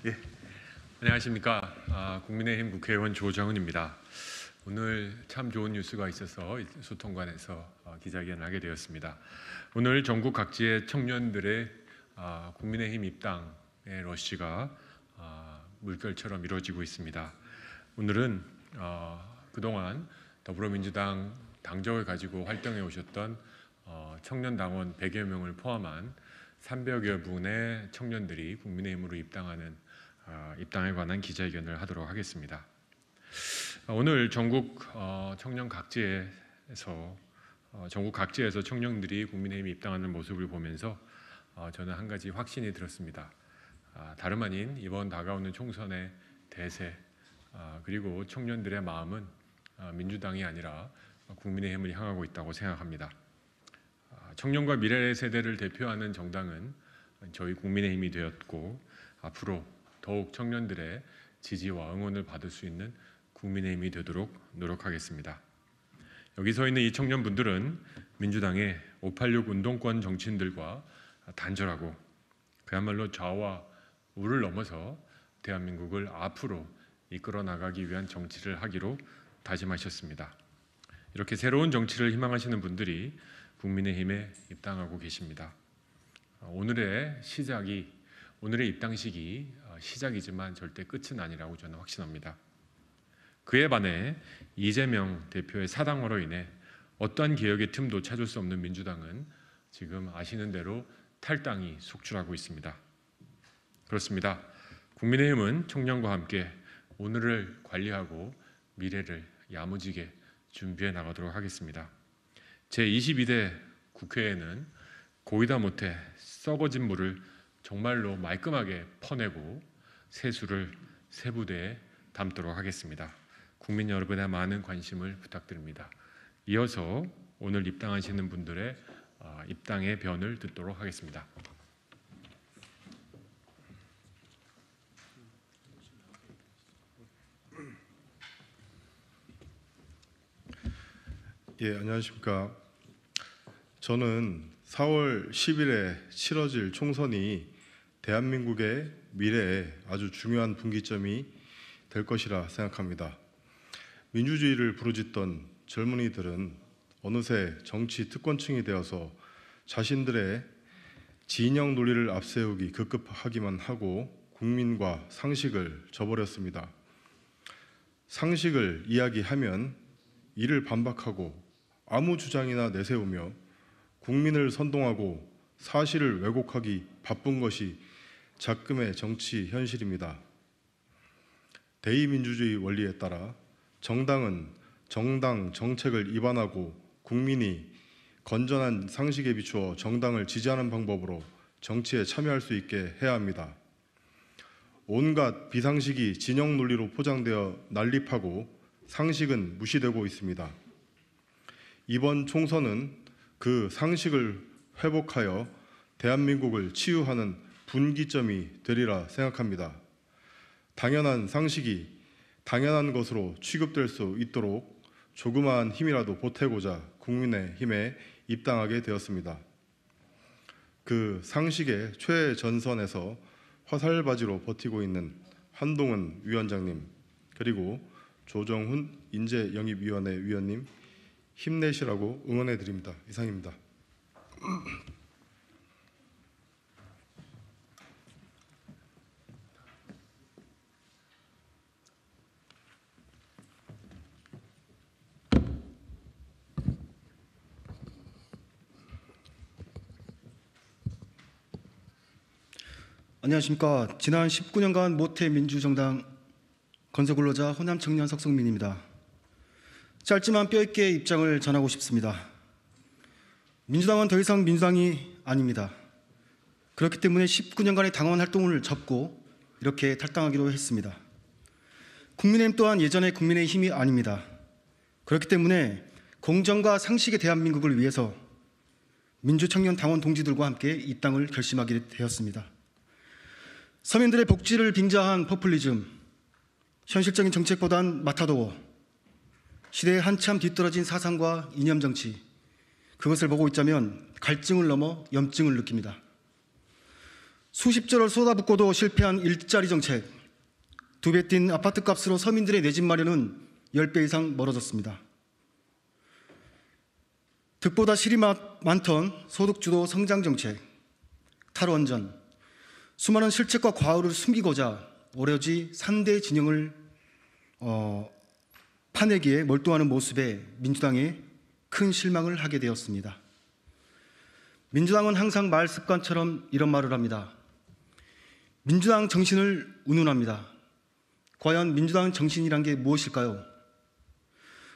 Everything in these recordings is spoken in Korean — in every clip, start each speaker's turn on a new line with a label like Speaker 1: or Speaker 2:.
Speaker 1: 예, 안녕하십니까. 국민의힘 국회의원 조정훈입니다. 오늘 참 좋은 뉴스가 있어서 소통관에서 기자회견을 하게 되었습니다. 오늘 전국 각지의 청년들의 국민의힘 입당의 러시가 물결처럼 이루어지고 있습니다. 오늘은 그동안 더불어민주당 당적을 가지고 활동해 오셨던 청년 당원 100여 명을 포함한 300여 분의 청년들이 국민의힘으로 입당에 관한 기자회견을 하도록 하겠습니다. 오늘 전국 청년 각지에서 청년들이 국민의힘에 입당하는 모습을 보면서 저는 한 가지 확신이 들었습니다. 다름 아닌 이번 다가오는 총선의 대세 그리고 청년들의 마음은 민주당이 아니라 국민의힘을 향하고 있다고 생각합니다. 청년과 미래 세대를 대표하는 정당은 저희 국민의힘이 되었고 앞으로 더욱 청년들의 지지와 응원을 받을 수 있는 국민의힘이 되도록 노력하겠습니다. 여기 서 있는 이 청년분들은 민주당의 586 운동권 정치인들과 단절하고 그야말로 좌와 우를 넘어서 대한민국을 앞으로 이끌어 나가기 위한 정치를 하기로 다짐하셨습니다. 이렇게 새로운 정치를 희망하시는 분들이 국민의힘에 입당하고 계십니다. 오늘의 입당식이 시작이지만 절대 끝은 아니라고 저는 확신합니다. 그에 반해 이재명 대표의 사당으로 인해 어떠한 개혁의 틈도 찾을 수 없는 민주당은 지금 아시는 대로 탈당이 속출하고 있습니다. 그렇습니다. 국민의힘은 청년과 함께 오늘을 관리하고 미래를 야무지게 준비해 나가도록 하겠습니다. 제22대 국회에는 고이다 못해 썩어진 물을 정말로 말끔하게 퍼내고 세수를 세부대에 담도록 하겠습니다. 국민 여러분의 많은 관심을 부탁드립니다. 이어서 오늘 입당하시는 분들의 입당의 변을 듣도록 하겠습니다.
Speaker 2: 예, 안녕하십니까. 저는 4월 10일에 치러질 총선이 대한민국의 미래에 아주 중요한 분기점이 될 것이라 생각합니다. 민주주의를 부르짖던 젊은이들은 어느새 정치 특권층이 되어서 자신들의 진영 논리를 앞세우기 급급하기만 하고 국민과 상식을 저버렸습니다. 상식을 이야기하면 이를 반박하고 아무 주장이나 내세우며 국민을 선동하고 사실을 왜곡하기 바쁜 것이 작금의 정치 현실입니다. 대의민주주의 원리에 따라 정당은 정당 정책을 위반하고 국민이 건전한 상식에 비추어 정당을 지지하는 방법으로 정치에 참여할 수 있게 해야 합니다. 온갖 비상식이 진영 논리로 포장되어 난립하고 상식은 무시되고 있습니다. 이번 총선은 그 상식을 회복하여 대한민국을 치유하는 분기점이 되리라 생각합니다. 당연한 상식이 당연한 것으로 취급될 수 있도록 조그마한 힘이라도 보태고자 국민의힘에 입당하게 되었습니다. 그 상식의 최전선에서 화살바지로 버티고 있는 한동훈 위원장님, 그리고 조정훈 인재영입위원회 위원님 힘내시라고 응원해 드립니다. 이상입니다.
Speaker 3: 안녕하십니까. 지난 19년간 모태민주정당 건설근로자 호남청년 석성민입니다. 짧지만 뼈있게 입장을 전하고 싶습니다. 민주당은 더 이상 민주당이 아닙니다. 그렇기 때문에 19년간의 당원 활동을 접고 이렇게 탈당하기로 했습니다. 국민의힘 또한 예전의 국민의힘이 아닙니다. 그렇기 때문에 공정과 상식의 대한민국을 위해서 민주청년 당원 동지들과 함께 입당을 결심하게 되었습니다. 서민들의 복지를 빙자한 포퓰리즘, 현실적인 정책보단 마타도어, 시대에 한참 뒤떨어진 사상과 이념 정치, 그것을 보고 있자면 갈증을 넘어 염증을 느낍니다. 수십 조를 쏟아붓고도 실패한 일자리 정책, 2배 뛴 아파트 값으로 서민들의 내 집 마련은 10배 이상 멀어졌습니다. 득보다 실이 많던 소득주도 성장 정책, 탈원전, 수많은 실책과 과오를 숨기고자 오로지 3대 진영을 파내기에 몰두하는 모습에 민주당에 큰 실망을 하게 되었습니다. 민주당은 항상 말 습관처럼 이런 말을 합니다. 민주당 정신을 운운합니다. 과연 민주당 정신이란 게 무엇일까요?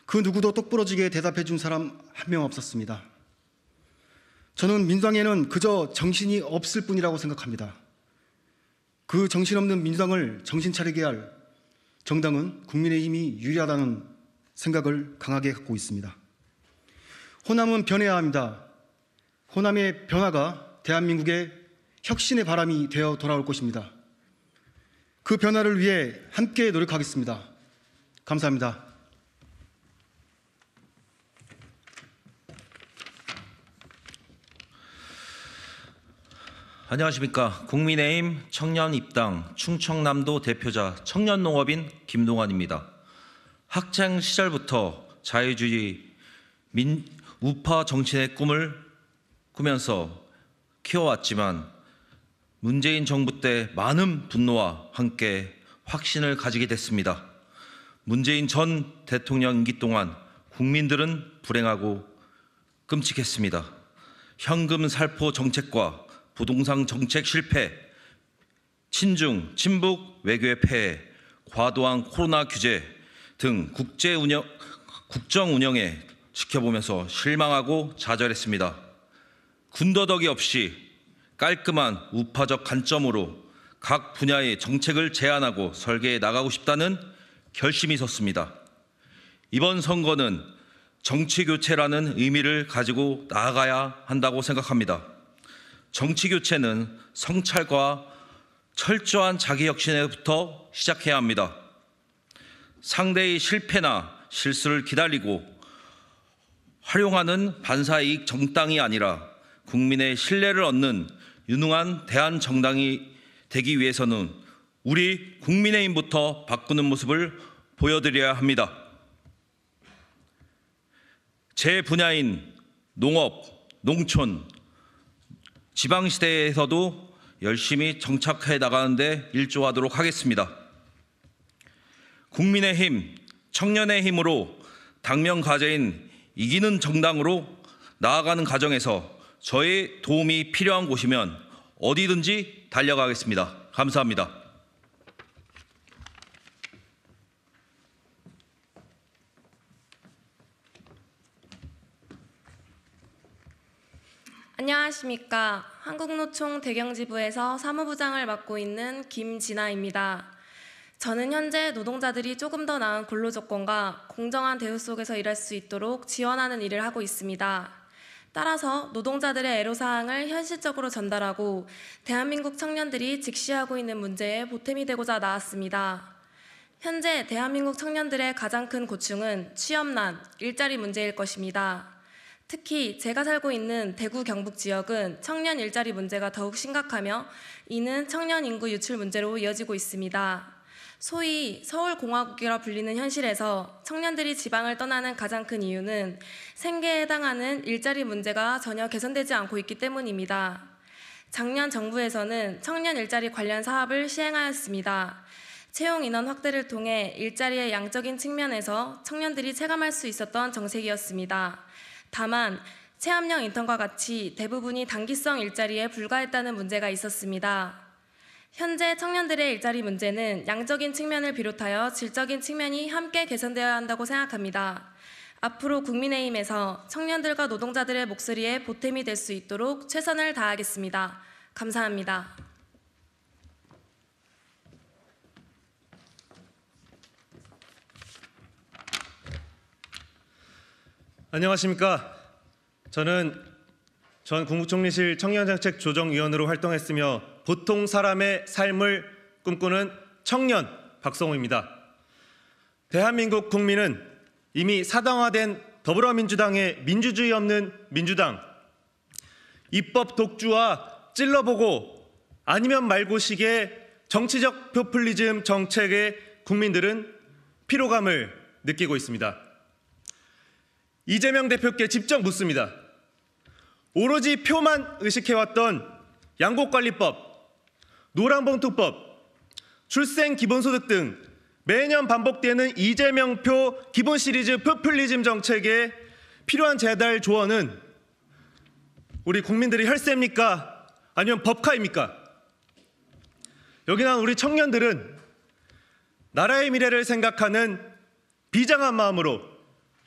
Speaker 3: 그 누구도 똑부러지게 대답해 준 사람 한 명 없었습니다. 저는 민주당에는 그저 정신이 없을 뿐이라고 생각합니다. 그 정신없는 민주당을 정신 차리게 할 정당은 국민의힘이 유리하다는 생각을 강하게 갖고 있습니다. 호남은 변해야 합니다. 호남의 변화가 대한민국의 혁신의 바람이 되어 돌아올 것입니다. 그 변화를 위해 함께 노력하겠습니다. 감사합니다.
Speaker 4: 안녕하십니까. 국민의힘 청년입당 충청남도 대표자 청년농업인 김동완입니다. 학창 시절부터 자유주의 우파 정치의 꿈을 꾸면서 키워왔지만 문재인 정부 때 많은 분노와 함께 확신을 가지게 됐습니다. 문재인 전 대통령 임기 동안 국민들은 불행하고 끔찍했습니다. 현금 살포 정책과 부동산 정책 실패, 친중, 친북 외교의 폐해, 과도한 코로나 규제 등 국정 운영에 지켜보면서 실망하고 좌절했습니다. 군더더기 없이 깔끔한 우파적 관점으로 각 분야의 정책을 제안하고 설계해 나가고 싶다는 결심이 섰습니다. 이번 선거는 정치교체라는 의미를 가지고 나아가야 한다고 생각합니다. 정치교체는 성찰과 철저한 자기혁신에부터 시작해야 합니다. 상대의 실패나 실수를 기다리고 활용하는 반사이익 정당이 아니라 국민의 신뢰를 얻는 유능한 대한정당이 되기 위해서는 우리 국민의힘부터 바꾸는 모습을 보여드려야 합니다. 제 분야인 농업, 농촌, 지방시대에서도 열심히 정착해 나가는데 일조하도록 하겠습니다. 국민의힘, 청년의 힘으로 당면 과제인 이기는 정당으로 나아가는 과정에서 저의 도움이 필요한 곳이면 어디든지 달려가겠습니다. 감사합니다.
Speaker 5: 안녕하십니까. 한국노총 대경지부에서 사무부장을 맡고 있는 김진아입니다. 저는 현재 노동자들이 조금 더 나은 근로조건과 공정한 대우 속에서 일할 수 있도록 지원하는 일을 하고 있습니다. 따라서 노동자들의 애로사항을 현실적으로 전달하고 대한민국 청년들이 직시하고 있는 문제에 보탬이 되고자 나왔습니다. 현재 대한민국 청년들의 가장 큰 고충은 취업난, 일자리 문제일 것입니다. 특히 제가 살고 있는 대구 경북 지역은 청년 일자리 문제가 더욱 심각하며 이는 청년 인구 유출 문제로 이어지고 있습니다. 소위 서울공화국이라 불리는 현실에서 청년들이 지방을 떠나는 가장 큰 이유는 생계에 해당하는 일자리 문제가 전혀 개선되지 않고 있기 때문입니다. 작년 정부에서는 청년 일자리 관련 사업을 시행하였습니다. 채용 인원 확대를 통해 일자리의 양적인 측면에서 청년들이 체감할 수 있었던 정책이었습니다. 다만 체험형 인턴과 같이 대부분이 단기성 일자리에 불과했다는 문제가 있었습니다. 현재 청년들의 일자리 문제는 양적인 측면을 비롯하여 질적인 측면이 함께 개선되어야 한다고 생각합니다. 앞으로 국민의힘에서 청년들과 노동자들의 목소리에 보탬이 될 수 있도록 최선을 다하겠습니다. 감사합니다.
Speaker 6: 안녕하십니까. 저는 전 국무총리실 청년정책 조정위원으로 활동했으며 보통 사람의 삶을 꿈꾸는 청년 박성호입니다. 대한민국 국민은 이미 사당화된 더불어민주당의 민주주의 없는 민주당, 입법 독주와 찔러보고 아니면 말고식의 정치적 포퓰리즘 정책에 국민들은 피로감을 느끼고 있습니다. 이재명 대표께 직접 묻습니다. 오로지 표만 의식해왔던 양곡관리법, 노란봉투법, 출생기본소득 등 매년 반복되는 이재명표 기본 시리즈 포퓰리즘 정책에 필요한 재달 조언은 우리 국민들의 혈세입니까? 아니면 법카입니까? 여기나 우리 청년들은 나라의 미래를 생각하는 비장한 마음으로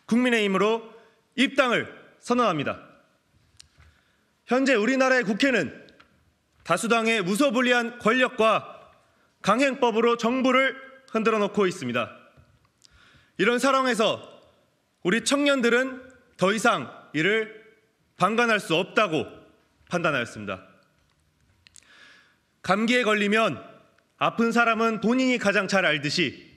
Speaker 6: 국민의힘으로 입당을 선언합니다. 현재 우리나라의 국회는 다수당의 무소불위한 권력과 강행법으로 정부를 흔들어 놓고 있습니다. 이런 상황에서 우리 청년들은 더 이상 이를 방관할 수 없다고 판단하였습니다. 감기에 걸리면 아픈 사람은 본인이 가장 잘 알듯이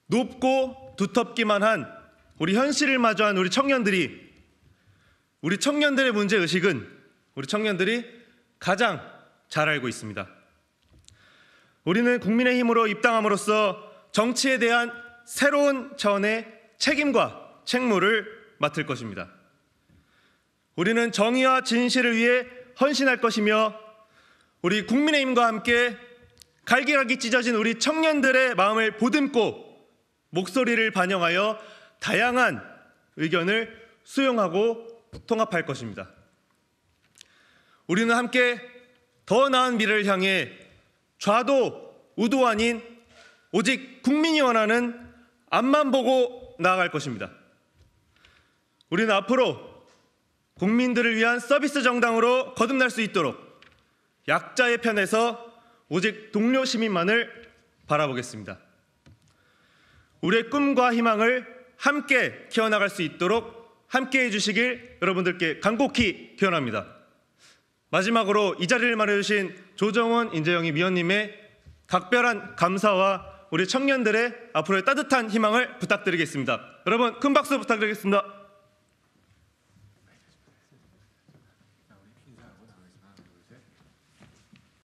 Speaker 6: 높고 두텁기만 한 우리 현실을 마주한 우리 청년들의 문제의식은 우리 청년들이 가장 잘 알고 있습니다. 우리는 국민의힘으로 입당함으로써 정치에 대한 새로운 차원의 책임과 책무를 맡을 것입니다. 우리는 정의와 진실을 위해 헌신할 것이며 우리 국민의힘과 함께 갈기갈기 찢어진 우리 청년들의 마음을 보듬고 목소리를 반영하여 다양한 의견을 수용하고 통합할 것입니다. 우리는 함께 더 나은 미래를 향해 좌도 우도 아닌 오직 국민이 원하는 앞만 보고 나아갈 것입니다. 우리는 앞으로 국민들을 위한 서비스 정당으로 거듭날 수 있도록 약자의 편에서 오직 동료 시민만을 바라보겠습니다. 우리의 꿈과 희망을 함께 키워나갈 수 있도록 함께해 주시길 여러분들께 간곡히 기원합니다. 마지막으로 이 자리를 마련해주신 조정원 인재영입 위원님의 각별한 감사와 우리 청년들의 앞으로의 따뜻한 희망을 부탁드리겠습니다. 여러분 큰 박수 부탁드리겠습니다.